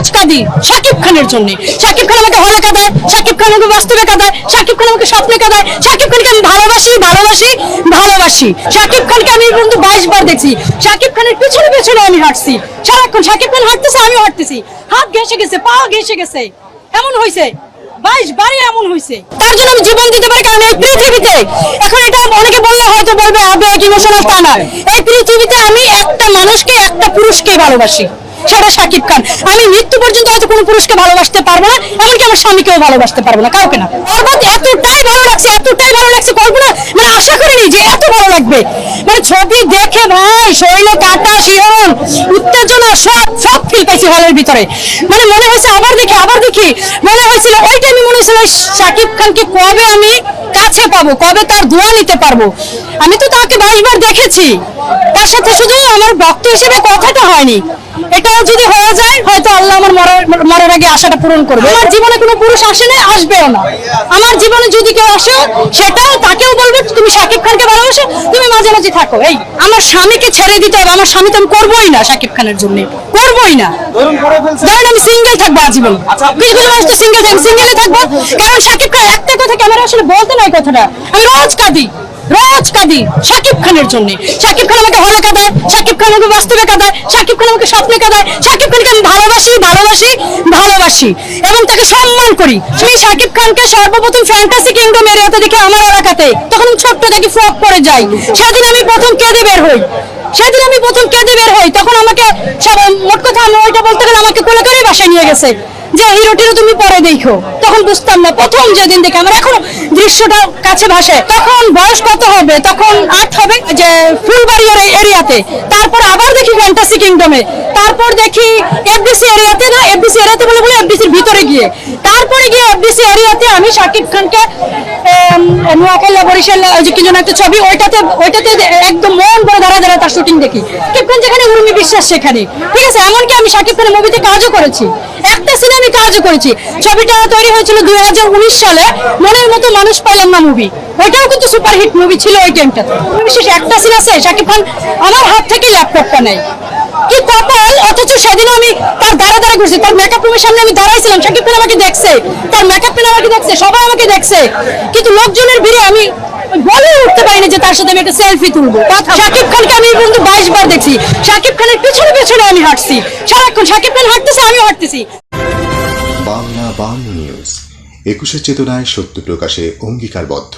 রোজ কাঁদি শাকিব খানের জন্য। শাকিব খান আমাকে হলে কাঁদায়, শাকিব খান আমাকে বাস্তবে কাঁদায়, শাকিব খান আমাকে স্বপ্নে কাঁদায়। শাকিব খানকে আমি ভালোবাসি ভালোবাসি ভালোবাসি। শাকিব খানকে আমি পর্যন্ত 22 বার দেখছি। শাকিব খানের পিছনে পিছনে আমি হাঁটছি সারাক্ষণ। শাকিব খান হাঁটতেছে, আমিও হাঁটতেছি। হাত ঘেসে গেছে, পা ঘেসে গেছে, এমন হয়েছে 22 বারই এমন হয়েছে। তার জন্য আমি জীবন দিতে পারি, কারণ এই পৃথিবীতে এখন এটা অনেকে বললে হয়তো বলবে আবেগ ইমোশনাল, তা না। এই পৃথিবীতে আমি একটা মানুষকে, একটা পুরুষকে ভালোবাসি, সেটা শাকিব খান। আমি মৃত্যু পর্যন্ত হয়তো কোনো পুরুষকে ভালোবাসতে পারবো না, এমনকি আমার স্বামীকেও ভালোবাসতে পারবো না, কাউকে না। পর্বত এতটাই ভালো লাগছে, এতটাই ভালো লাগছে, কল্পনা মানে আশা করিনি যে এত ভালো লাগবে। মানে ছবি দেখে ভাই শরীরে কাঁটা, শিহরণ, উত্তেজনা সব ফিল পাইছি হলের ভিতরে। মানে মনে হয়েছে আবার দেখি মনে হয়েছিল ওই টাইমে মনে হয়েছিল শাকিব খানকে কবে আমি কাছে পাবো, কবে তার দোয়া নিতে পারবো। আমি তো তাকে 22 বার দেখেছি, তার সাথে শুধু আমার ভক্ত হিসেবে কথাটা হয়নি। এটাও যদি হয়ে যায় হয়তো আল্লাহ আমার মরার আগে আশাটা পূরণ করবে। আমার জীবনে কোনো পুরুষ আসে না, আসবেও না। আমার জীবনে যদি কেউ আসে সেটাও তাকেও বলবে তুমি শাকিব খানকে ভালোবাসো, তুমি মাঝে মাঝে থাকো। এই আমার স্বামীকে ছেড়ে দিতে হবে, আমার স্বামী তো আমি করবোই না শাকিব খানের জন্য, করবোই না। ধরেন আমি সিঙ্গেল থাকবো আজীবন, কিছু কিছু মানুষ তো সিঙ্গেল থাকে, সিঙ্গেলে থাকবো। কারণ শাকিব খান একটা কথা ক্যামেরা আসলে বলতে নাই কথাটা, আমি রোজ কাঁদি শাকিব খানের জন্য। শাকিব খান আমাকে হলে কাঁদায়, শাকিব খান আমাকে বাস্তবে কাঁদায়, শাকিব খান আমাকে স্বপ্নে কাঁদায়। শাকিব খানকে আমি ভালোবাসি ভালোবাসি ভালোবাসি এবং তাকে সম্মান করি। সেই শাকিব খানকে সর্বপ্রথম ফ্যান্টাসি কিংডম এরিয়াতে দেখে আমার এলাকাতে, তখন ছোট্ট দেখি ফ্রক পরে যাই। সেদিন আমি প্রথম কেঁদে বের হই, তখন আমাকে মোট কথা আমি ওইটা বলতে গেলে আমাকে কোলে করে বাসায় নিয়ে গেছে যে হিরোটিরও তুমি পরে দেখো। তখন বুঝতাম না, প্রথম যেদিন দেখে আমার এখনো দৃশ্যটা কাছে ভাসে। তখন বয়স কত হবে, তখন 8 হবে, যে ফুলবাড়ি এরিয়াতে। তারপর আবার দেখি ফ্যান্টাসি কিংডমে, তারপর দেখি এফডিসি এরিয়াতে, না এফডিসি এরিয়াতে বলে এফডিসির ভিতরে গিয়ে, তারপরে গিয়ে এফডিসি এরিয়াতে আমি শাকিব খানকে নোয়াখালী বরিশাল যে কি যেন একটা ছবি, ওইটাতে একদম মন বড় ধারা তার শুটিং দেখি। শাকিব খান যেখানে উর্মি বিশ্বাস সেখানে, ঠিক আছে। এমনকি আমি শাকিব খানের মুভিতে কাজও করেছি, একটা সিনে আমি কাজও করেছি। ছবিটা তৈরি হয়েছিল 2019 সালে, মনের মতো মানুষ পাইলাম না মুভি। ওইটাও কিন্তু সুপারহিট মুভি ছিল ওই টাইমটাতে। বিশেষ একটা সিন আছে, শাকিব খান আমার হাত থেকে ল্যাপটপটা নেয়, কি কপাল। অথচ সেদিন আমি তার দ্বারা ঘুরছি, তার মেকআপ রুমের সামনে আমি দাঁড়াইছিলাম, শাকিব খান আমাকে দেখছে, তার মেকআপ ম্যান আমাকে দেখছে, সবাই আমাকে দেখছে, কিন্তু লোকজনের ভিড়ে আমি বলে উঠতে পারিনি যে তার সাথে আমি একটা সেলফি তুলবো। শাকিব খানকে আমি পর্যন্ত 22 বার দেখছি। শাকিব খানের পিছনে পিছনে আমি হাঁটছি সারাক্ষণ। শাকিব খান হাঁটতেছে, আমিও হাঁটতেছি। বাংলা নিউজ 21 চেতনায় সত্য প্রকাশে অঙ্গীকারবদ্ধ।